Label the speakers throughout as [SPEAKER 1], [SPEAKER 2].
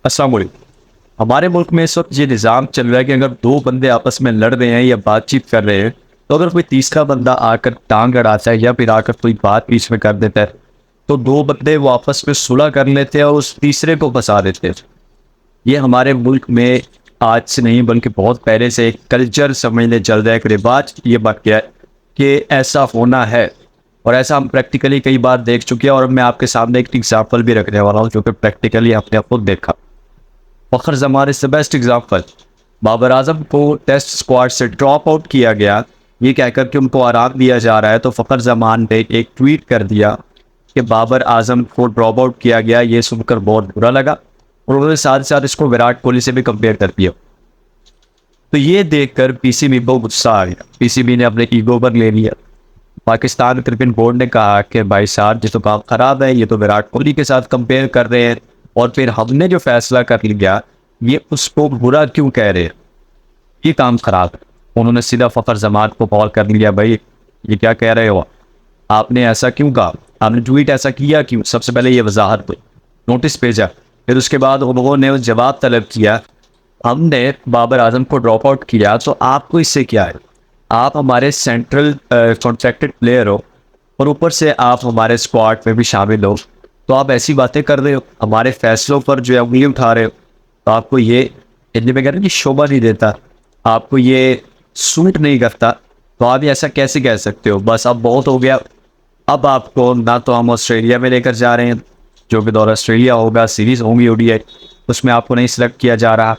[SPEAKER 1] अस्सलाम वालेकुम। हमारे मुल्क में इस वक्त ये निज़ाम चल रहा है कि अगर दो बंदे आपस में लड़ रहे हैं या बातचीत कर रहे हैं, तो अगर कोई तीसरा बंदा आकर टांग अड़ाता है या फिर आकर कोई बात बीच में कर देता है, तो दो बंदे वो आपस में सुलह कर लेते हैं और उस तीसरे को फंसा देते हैं। ये हमारे मुल्क में आज से नहीं बल्कि बहुत पहले से एक कल्चर समझने चल रहा है, एक रिवाज ये बन गया है कि ऐसा होना है। और ऐसा हम प्रैक्टिकली कई बार देख चुके हैं और मैं आपके सामने एक एग्जाम्पल भी रखने वाला हूँ जो कि प्रैक्टिकली आपने खुद देखा। Fakhar Zaman is the best example. Babar Azam को टेस्ट स्क्वाड से ड्रॉप आउट किया गया, ये कहकर कि उनको आराम दिया जा रहा है, तो फखर जमान ने एक ट्वीट कर दिया कि बाबर आजम को ड्रॉप आउट किया गया। ये सुनकर बहुत बुरा लगा और उन्होंने साथ साथ इसको विराट कोहली से भी कंपेयर कर दिया। तो ये देखकर पीसीबी को गुस्सा आ गया। पीसीबी ने अपने ईगो पर ले लिया। पाकिस्तान क्रिकेट बोर्ड ने कहा कि भाई साहब ये तो काम खराब है, ये तो विराट कोहली के साथ कंपेयर कर रहे हैं और फिर हमने जो फैसला कर लिया ये उसको बुरा क्यों कह रहे हैं, ये काम खराब है। उन्होंने सीधा फखर जमान को कॉल कर लिया, भाई ये क्या कह रहे हो, आपने ऐसा क्यों कहा, आपने ट्वीट ऐसा किया क्यों, सबसे पहले ये वजाहत दो। नोटिस भेजा। फिर उसके बाद उन्होंने जवाब तलब किया, हमने बाबर आजम को ड्रॉप आउट किया तो आपको इससे क्या है, आप हमारे सेंट्रल कॉन्ट्रैक्टेड प्लेयर हो और ऊपर से आप हमारे स्क्वाड में भी शामिल हो, तो आप ऐसी बातें कर रहे हो, हमारे फैसलों पर जो है उंगली उठा रहे हो, तो आपको ये हिंदी में कह रहे हैं कि शोभा नहीं देता, आपको ये सूट नहीं करता, तो आप ये ऐसा कैसे कह सकते हो, बस अब बहुत हो गया। अब आपको ना तो हम ऑस्ट्रेलिया में लेकर जा रहे हैं, जो कि दौरा ऑस्ट्रेलिया होगा, सीरीज होंगी ओडीआई, उसमें आपको नहीं सिलेक्ट किया जा रहा,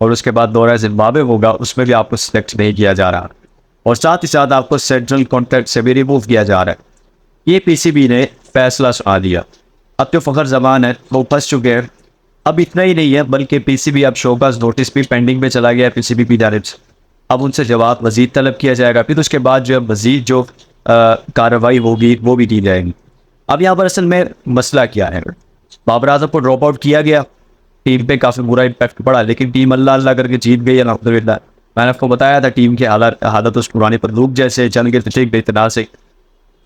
[SPEAKER 1] और उसके बाद दौरा जिम्बाब्वे होगा, उसमें भी आपको सिलेक्ट नहीं किया जा रहा, और साथ ही साथ आपको सेंट्रल कॉन्ट्रैक्ट से भी रिमूव किया जा रहा है। ये पीसीबी ने फैसला सुना दिया। अब जो फखर जमान है वो फंस चुके हैं। अब इतना ही नहीं है बल्कि पीसीबी अब शोकाज नोटिस भी पेंडिंग में चला गया है पीसीबी की जानिब से। अब उनसे जवाब मजीद तलब किया जाएगा, फिर उसके बाद जो है मजीद जो कार्रवाई होगी वो भी की जाएगी। अब यहाँ पर असल में मसला क्या है, बाबर आजम को ड्रॉप आउट किया गया, टीम पे काफ़ी बुरा इम्पैक्ट पड़ा, लेकिन टीम अल्लाह अल्लाह करके जीत गई अल्हम्दुलिल्लाह। मैंने आपको बताया था टीम की हालत उस पुराने बंदूक जैसे चल गए थे बेतना से,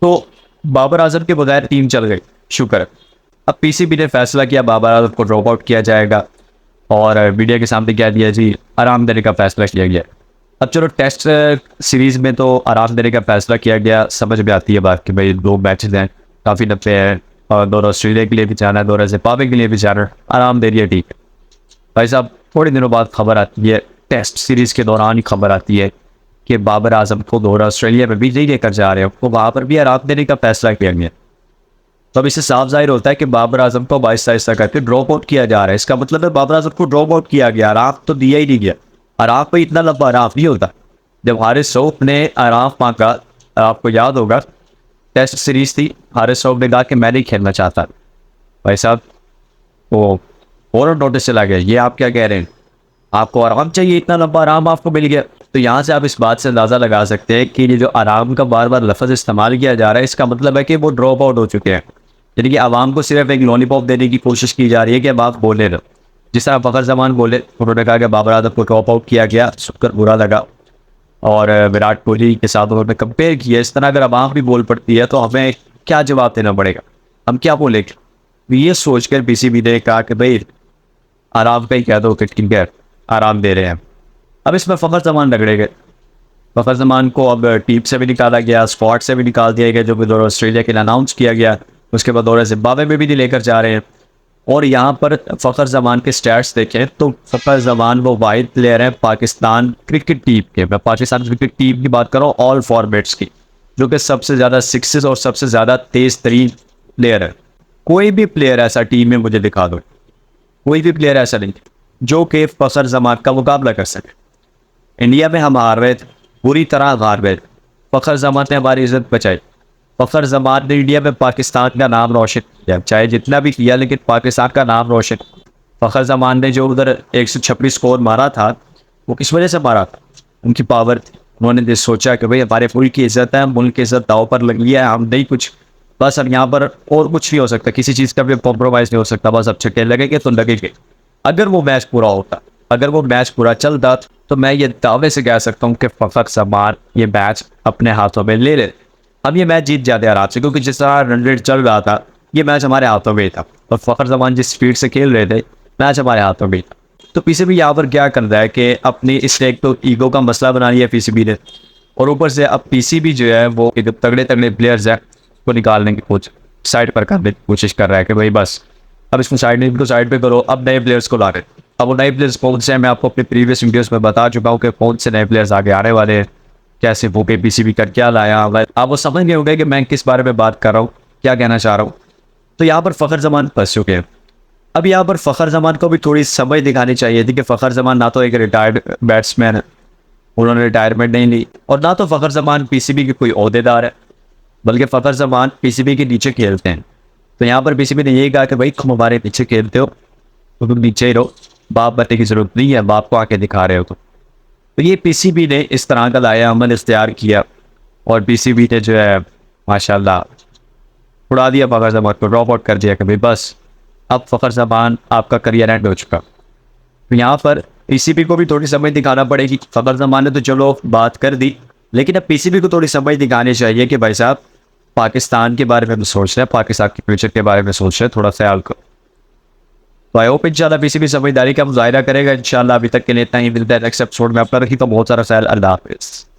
[SPEAKER 1] तो बाबर आजम के बगैर टीम चल गई, शुक्र है। अब पीसीबी ने फैसला किया बाबर आजम को ड्रॉप आउट किया जाएगा और मीडिया के सामने क्या दिया जी, आराम देने का फैसला किया गया। अब चलो टेस्ट सीरीज में तो आराम देने का फैसला किया गया, समझ में आती है बात कि भाई 2 मैचेस हैं, काफ़ी नब्बे हैं और दौरा ऑस्ट्रेलिया के लिए भी जाना है, दौरा जिम्बाब्वे के लिए भी जाना है, आराम दे दिया, ठीक है। भाई साहब थोड़े दिनों बाद खबर आती है, टेस्ट सीरीज के दौरान ही खबर आती है कि बाबर आजम को दौरा ऑस्ट्रेलिया में भी नहीं लेकर जा रहे हो, तो वहाँ पर भी आराम देने का फैसला किया गया। तो अब इससे साफ जाहिर होता है कि बाबर आजम को आहिस्ता आहिस्ता करके ड्रॉप आउट किया जा रहा है। इसका मतलब है बाबर आजम को ड्रॉप आउट किया गया, आराम तो दिया ही नहीं गया। आराम पे इतना लंबा आराम नहीं होता। जब हारिस रऊफ ने आराम मांगा, आपको याद होगा टेस्ट सीरीज थी, हारिस रऊफ ने कहा कि मैं नहीं खेलना चाहता। भाई साहब वो फौरन नोटिस चला गया, ये आप क्या कह रहे हैं, आपको आराम चाहिए, इतना लंबा आराम आपको मिल गया। तो यहाँ से आप इस बात से अंदाज़ा लगा सकते हैं कि ये जो आराम का बार बार लफ्ज़ इस्तेमाल किया जा रहा है, इसका मतलब है कि वो ड्रॉप आउट हो चुके हैं। यानी कि आवाम को सिर्फ एक लॉलीपॉप देने की कोशिश की जा रही है कि अब आप बोले रहो। जिस तरह फखर जमान बोले, उन्होंने कहा कि बाबर आजम को ड्रॉप आउट किया गया, सुनकर बुरा लगा, और विराट कोहली के साथ उन्होंने कंपेयर किया। इस तरह अगर आवाम भी बोल पड़ती है तो हमें क्या जवाब देना पड़ेगा, हम क्या बोलेंगे। ये सोच कर पीसीबी ने कहा कि भाई आराम का ही कह दो कि ठीक है आराम दे रहे हैं। अब इसमें फखर जमान रगड़े गए। फखर जमान को अब टीम से भी निकाला गया, स्क्वाड से भी निकाल दिया गया, जो कि दौरा ऑस्ट्रेलिया के लिए अनाउंस किया गया। उसके बाद दौरा जिम्बाब्वे में भी नहीं लेकर जा रहे हैं। और यहाँ पर फखर जमान के स्टैट्स देखें तो फखर जमान वो वाहिद प्लेयर हैं पाकिस्तान क्रिकेट टीम के, मैं पाकिस्तान क्रिकेट टीम की बात कर रहा हूँ ऑल फॉर्मेट्स की, जो कि सबसे ज़्यादा सिक्सेस और सबसे ज़्यादा तेज़ तरीन प्लेयर है। कोई भी प्लेयर ऐसा टीम में मुझे दिखा दो, कोई भी प्लेयर ऐसा नहीं जो कि फखर जमान का मुकाबला कर सके। इंडिया में हम हार रहे थे, बुरी तरह हार रहे थे, फखर जमान ने हमारी इज्जत बचाई। फखर जमान ने इंडिया में पाकिस्तान का नाम रोशन किया, चाहे जितना भी किया, लेकिन पाकिस्तान का नाम रोशन। फखर जमान ने जो उधर 126 स्कोर मारा था, वो किस वजह से मारा था, उनकी पावर थी। उन्होंने ये सोचा कि भाई हमारे मुल्क की इज्जत है, मुल्क की इज्जत दाव पर लग लिया है, हम नहीं कुछ, बस अब यहाँ पर और कुछ नहीं हो सकता, किसी चीज़ का भी कॉम्प्रोमाइज़ नहीं हो सकता, बस अब छक्के लगेंगे तो लगेंगे। अगर वो मैच पूरा होता, अगर वो मैच पूरा चलता, तो मैं ये दावे से कह सकता हूँ कि फखर जमान ये मैच अपने हाथों में ले ले, हम ये मैच जीत जाते आराम से, क्योंकि जिस तरह रन रेट चल रहा था ये मैच हमारे हाथों में था। और फखर जमान जिस स्पीड से खेल रहे थे, मैच हमारे हाथों में। तो पीसीबी यहाँ पर क्या कर रहा है कि अपनी इस एक तो ईगो का मसला बना लिया पीसीबी ने, और ऊपर से अब पीसीबी जो है वो एक तगड़े तगड़े प्लेयर्स हैं को निकालने की साइड पर करने की कोशिश कर रहा है कि भाई बस अब इसको साइड पे करो, अब नए प्लेयर्स को ला रहे। अब वो नए प्लेयर्स कौन से हैं मैं आपको अपने प्रीवियस वीडियोस में बता चुका हूँ कि कौन से नए प्लेयर्स आगे आने वाले हैं, कैसे वो पे पीसीबी कर क्या लाया। आप वो समझ गए होंगे कि मैं किस बारे में बात कर रहा हूँ, क्या कहना चाह रहा हूँ। तो यहाँ पर फ़खर जमान फंस चुके हैं। अब यहाँ पर फ़खर जमान को भी थोड़ी समझ दिखानी चाहिए थी कि फ़खर जमान ना तो एक रिटायर्ड बैट्समैन है, उन्होंने रिटायरमेंट नहीं ली, और ना तो फ़खर जमान पीसीबी के कोई ओहदेदार है, बल्कि फ़खर जमान पीसीबी के नीचे खेलते हैं। तो यहाँ पर पीसीबी ने यही कहा कि भाई तुम हमारे नीचे खेलते हो तो तुम नीचे ही रहो, बाप बनने की ज़रूरत नहीं है, बाप को आके दिखा रहे हो तुम। तो ये पीसीबी ने इस तरह का लाया अमल इख्तियार किया, और पीसीबी ने जो है माशाल्लाह उड़ा दिया फ़खर जमान को, ड्रॉप आउट कर दिया कि भाई बस अब फ़खर जमान आपका करियर एंड हो चुका। तो यहाँ पर पीसीबी को भी थोड़ी समझ दिखाना पड़ेगी। फ़खर जमान ने तो चलो बात कर दी, लेकिन अब पीसीबी को थोड़ी समझ दिखानी चाहिए कि भाई साहब पाकिस्तान के बारे में भी सोच रहे हैं, पाकिस्तान के फ्यूचर के बारे में सोच रहे हैं, थोड़ा ख्याल करो। तो आई होप इंशाल्लाह पीसीबी समझदारी का मुजाहिरा करेगा। इंशाल्लाह अभी तक के लिए इतना ही, मिलता है नेक्स्ट एपिसोड में। अपना रखी तो बहुत सारा ख्याल। अल्लाह हाफिज़।